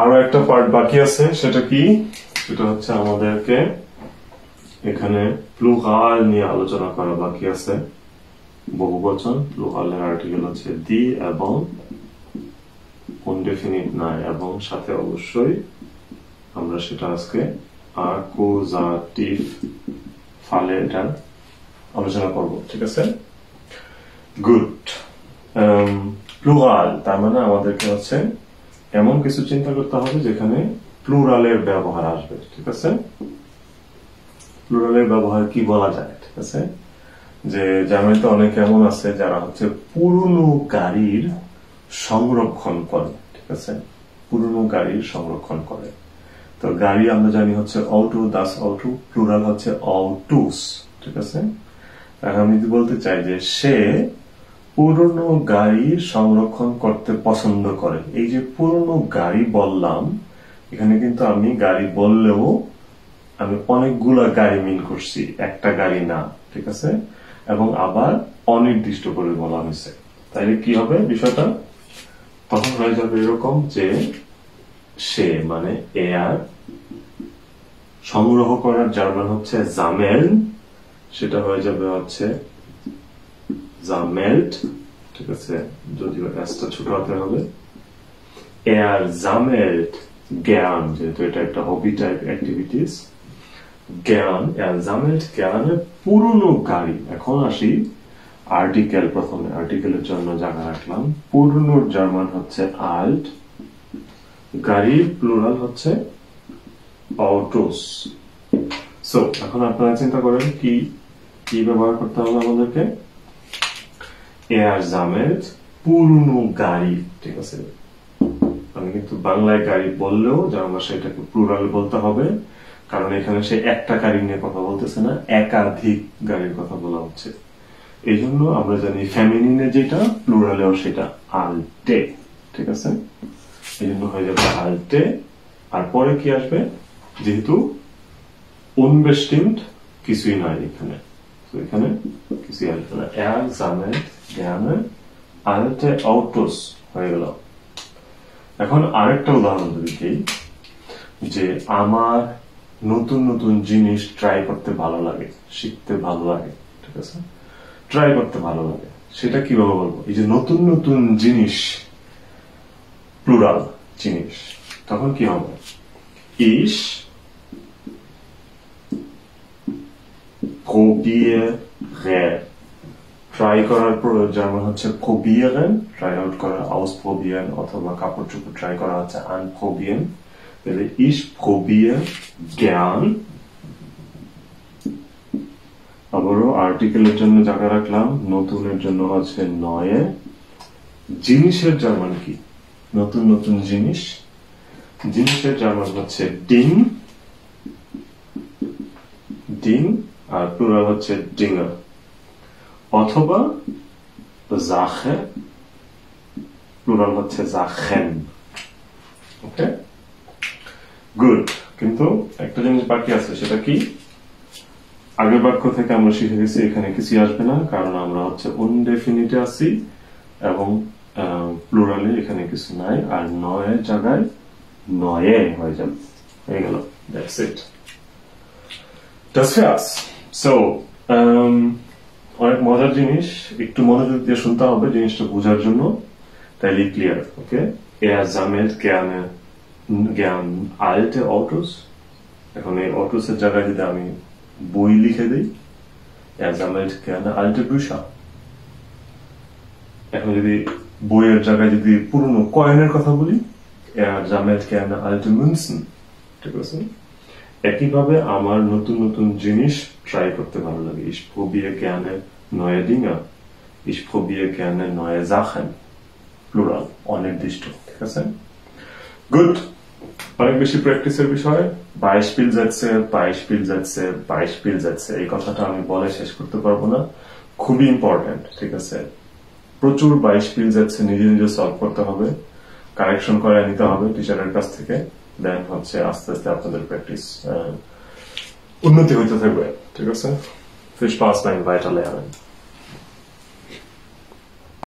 আরো একটা পার্ট বাকি আছে, সেটা কি? সেটা হচ্ছে আমাদেরকে এখানে প্লুরাল নিয়ে আলোচনা করা বাকি আছে। বহুবচন প্লুরালের আর্টিকেল হচ্ছে দি এবং ইনডেফিনিট নাই, এবং সাথে অবশ্যই আমরা সেটা আজকে অ্যাকুজাটিভ ফালে এটা আলোচনা করব, ঠিক আছে? গুড। প্লুরাল তার মানে আমাদেরকে হচ্ছে এমন কিছু চিন্তা করতে হবে যেখানে প্লুরালের ব্যবহার আসবে, ঠিক আছে? প্লুরালের ব্যবহার কি বলা যায়, ঠিক আছে? যে জার্মানিতে অনেক এমন আছে যারা হচ্ছে পুরনো গাড়ির সংরক্ষণ করে, ঠিক আছে? পুরনো গাড়ির সংরক্ষণ করে। তো গাড়ি আমরা জানি হচ্ছে অটো, দাস অটো, প্লুরাল হচ্ছে অটোস, ঠিক আছে? এখন আমি যদি বলতে চাই যে সে পুরনো গাড়ি সংরক্ষণ করতে পছন্দ করে, এই যে পুরনো গাড়ি বললাম, এখানে কিন্তু আমি গাড়ি বললেও আমি অনেকগুলা গাড়ি মিন করছি, একটা গাড়ি না, ঠিক আছে? এবং আবার অনির্দিষ্ট করে বলা হয়েছে, তাইলে কি হবে বিষয়টা? তখন হয়ে যাবে এরকম যে সে মানে এয়ার সংগ্রহ করার জার্মান হচ্ছে জামেল, সেটা হয়ে যাবে হচ্ছে জামেল্ট, ঠিক আছে? যদিও এসটা ছোট হাতে হবে। এয়ার জামেল্ট জ্ঞান, যেহেতু এটা একটা হবি টাইপ অ্যাক্টিভিটিস, জ্ঞান এয়ার জামেল্ট জ্ঞানের পুরনো গাড়ি। এখন আসি আর্টিকেল, প্রথমে আর্টিকেলের জন্য জায়গা রাখলাম। পুরনোর জার্মান হচ্ছে আল্ট, গাড়ির প্লুরাল হচ্ছে অটোস। সো এখন আপনারা চিন্তা করেন কি কি ব্যবহার করতে হবে আমাদেরকে? এয়ার জামেল্ট পুরনো গাড়ি, ঠিক আছে? আমি কিন্তু বাংলায় গাড়ি বললেও জার্মান ভাষায় এটাকে প্লুরাল বলতে হবে, কারণ এখানে সে একটা গাড়ি নিয়ে কথা বলতেছে না, একাধিক গাড়ির কথা বলা হচ্ছে। এই জন্য আমরা জানি ফেমিনিনে যেটা, প্লুরালেও সেটা আল্টে, ঠিক আছে? এই জন্য হয়ে যাবে আল্টে। আর পরে কি আসবে? যেহেতু unbestimmt কিছুই নাই এখানে, তো এখানে কিছুই আসবে না। Er sammelt gerne alte Autos হয়ে গেল। এখন আরেকটা উদাহরণ যদি দিই, যে আমার নতুন নতুন জিনিস ট্রাই করতে ভালো লাগে, শিখতে ভালো লাগে, ঠিক আছে? ট্রাই করতে ভালো লাগে, সেটা কিভাবে বলবো? এই যে নতুন নতুন জিনিস, প্লুরাল জিনিস, তখন কি হবে? Ich probiere, ট্রাই করার জার্মান হচ্ছে probieren, ট্রাই আউট করা, ausprobieren, অথবা কাপড় চোপড় ট্রাই করা হচ্ছে anprobieren। তাহলে ich probiere gern, আবারও আর্টিকেলের জন্য জায়গা রাখলাম, নতুনের জন্য হচ্ছে neue। জিনিসের জার্মান কি? নতুন নতুন জিনিস, জিনিসের জার্মান হচ্ছে ডিং, ডিং, আর প্লুরাল হচ্ছে ডিঙ্গার, অথবা জাখে, প্লুরাল হচ্ছে জাখেন। ওকে, গুড। কিন্তু একটা জিনিস বাকি আছে, সেটা কি? আগের বাক্য থেকে আমরা শিখে গেছি এখানে কিছু আসবে না, কারণ আমরা হচ্ছে ইনডেফিনিটে আছি এবং প্লুরালে এখানে কিছু নাই, আর নয়ের জায়গায় নয়ে হয়ে যাবে, হয়ে গেল। That's it, das wär's. So, অনেক মজার জিনিস, একটু মনোযোগ দিয়ে শুনতে হবে জিনিসটা বোঝার জন্য, তাইলে ক্লিয়ার। ওকে, er sammelt gern alte Autos। এখন এই অটোস এর জায়গায় যদি আমি বই লিখে দিই, er sammelt gerne alte Bücher। এখন যদি বইয়ের জায়গায় যদি পুরনো কয়েনের কথা বলি, er sammelt gerne alte Münzen, ঠিক আছে? একইভাবে আমার নতুন নতুন জিনিস ট্রাই করতে ভালো লাগে, ich probiere gerne neue Dinge, ich probiere gerne neue Sachen, plural অনির্দিষ্ট, ঠিক আছে? গুড। অনেক বেশি প্র্যাকটিসের বিষয়। Beispielsätze, Beispielsätze, Beispielsätze, এই কথাটা আমি বলে শেষ করতে পারবো না, খুবই ইম্পর্টেন্ট, ঠিক আছে? প্রচুর Beispielsätze নিজে নিজে সলভ করতে হবে, কারেকশন করে নিতে হবে টিচারের কাছ থেকে, দেন হচ্ছে আস্তে আস্তে আপনাদের প্র্যাকটিস উন্নতি হইতে থাকবে, ঠিক আছে? Viel Spaß beim Weiterlernen.